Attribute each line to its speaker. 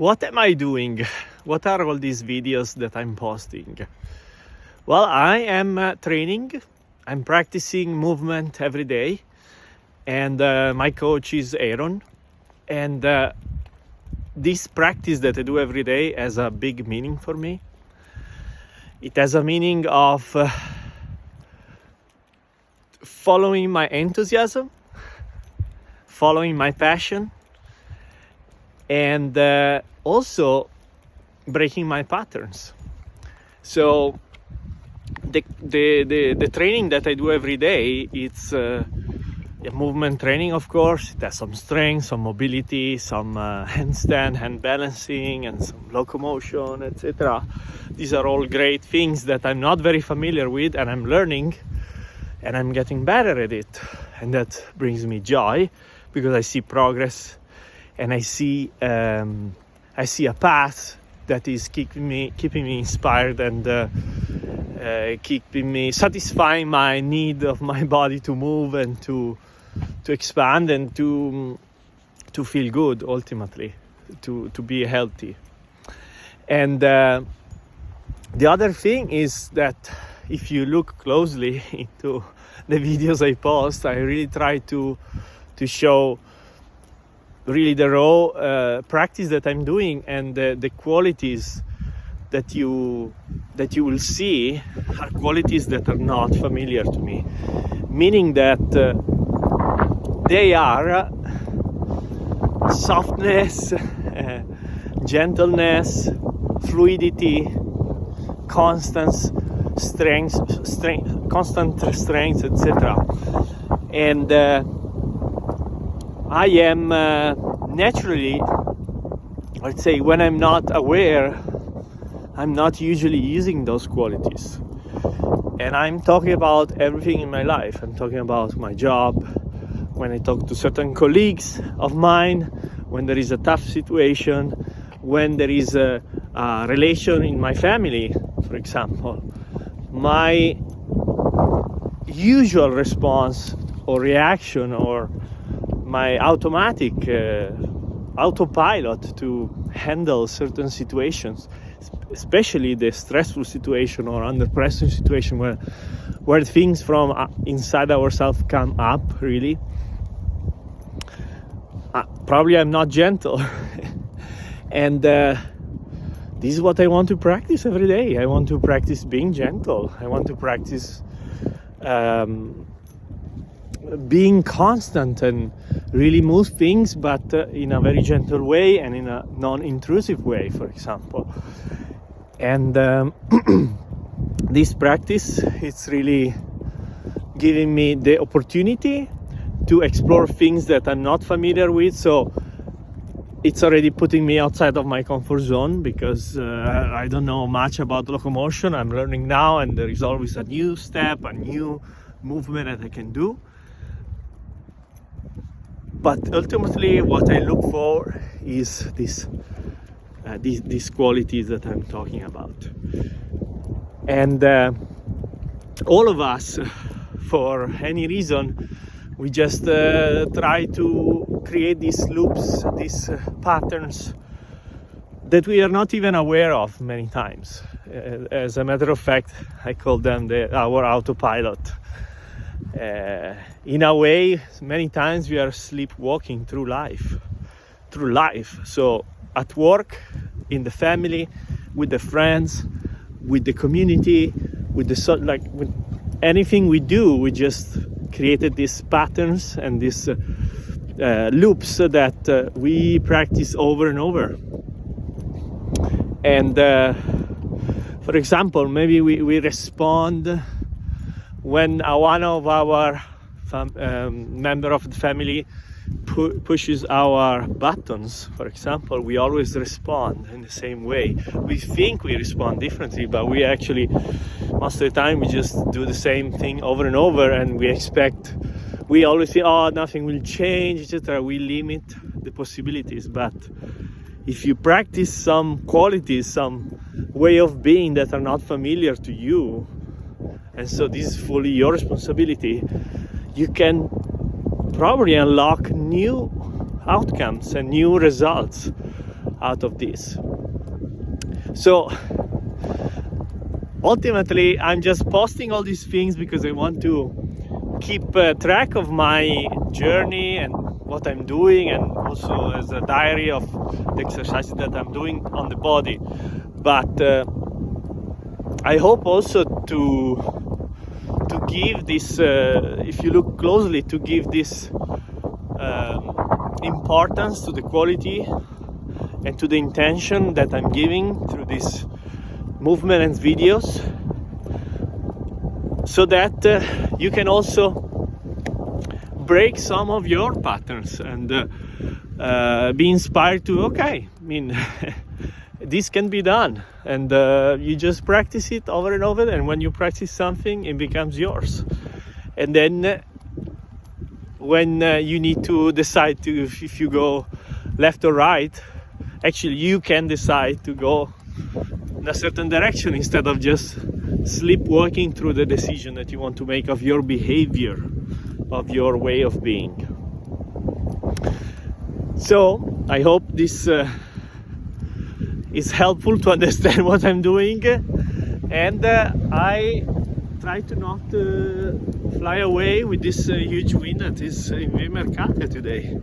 Speaker 1: What am I doing? What are all these videos that I'm posting? Well, I am training. I'm practicing movement every day, and my coach is Aaron. And this practice that I do every day has a big meaning for me. It has a meaning of following my enthusiasm, following my passion, and also breaking my patterns. So the training that I do every day, it's a movement training, of course. It has some strength, some mobility, some handstand, hand balancing, and some locomotion, etc. These are all great things that I'm not very familiar with, and I'm learning, and I'm getting better at it. And that brings me joy because I see progress, and I see a path that is keeping me inspired and keeping me satisfying my need of my body to move and to expand and to feel good, ultimately, to be healthy. And the other thing is that if you look closely into the videos I post, I really try to show really the raw practice that I'm doing, and the qualities that you will see are qualities that are not familiar to me, meaning that they are softness, gentleness, fluidity, constant strength, etc. And I am naturally, let's say, when I'm not aware, I'm not usually using those qualities. And I'm talking about everything in my life. I'm talking about my job, when I talk to certain colleagues of mine, when there is a tough situation, when there is a relation in my family, for example. My usual response or reaction, or my automatic autopilot to handle certain situations, especially the stressful situation or under pressure situation where things from inside ourselves come up, really, probably I'm not gentle. And this is what I want to practice every day. I want to practice being gentle. I want to practice being constant and really move things, but in a very gentle way and in a non-intrusive way, for example. And this practice, it's really giving me the opportunity to explore things that I'm not familiar with. So it's already putting me outside of my comfort zone, because I don't know much about locomotion. I'm learning now, and there is always a new step, a new movement that I can do. But ultimately, what I look for is these qualities that I'm talking about. And all of us, for any reason, we just try to create these loops, these patterns that we are not even aware of many times. As a matter of fact, I call them our autopilot. In a way, many times we are sleepwalking through life. So at work, in the family, with the friends, with the community, with anything we do, we just created these patterns and these loops that we practice over and over. And for example, maybe we respond when one of our member of the family pushes our buttons, for example. We always respond in the same way. We think we respond differently, but we actually, most of the time, we just do the same thing over and over, and we always think, oh, nothing will change, etc. We limit the possibilities. But if you practice some qualities, some way of being that are not familiar to you, and so this is fully your responsibility, you can probably unlock new outcomes and new results out of this. So ultimately, I'm just posting all these things because I want to keep track of my journey and what I'm doing, and also as a diary of the exercises that I'm doing on the body. But I hope also to give this, if you look closely, to give this importance to the quality and to the intention that I'm giving through this movement and videos, so that you can also break some of your patterns and be inspired to, okay, I mean, this can be done, and you just practice it over and over, and when you practice something, it becomes yours. And then when you need to decide to if you go left or right, actually you can decide to go in a certain direction instead of just sleepwalking through the decision that you want to make of your behavior, of your way of being. So I hope this is helpful to understand what I'm doing, and I try to not fly away with this huge wind that is in Vimercate today.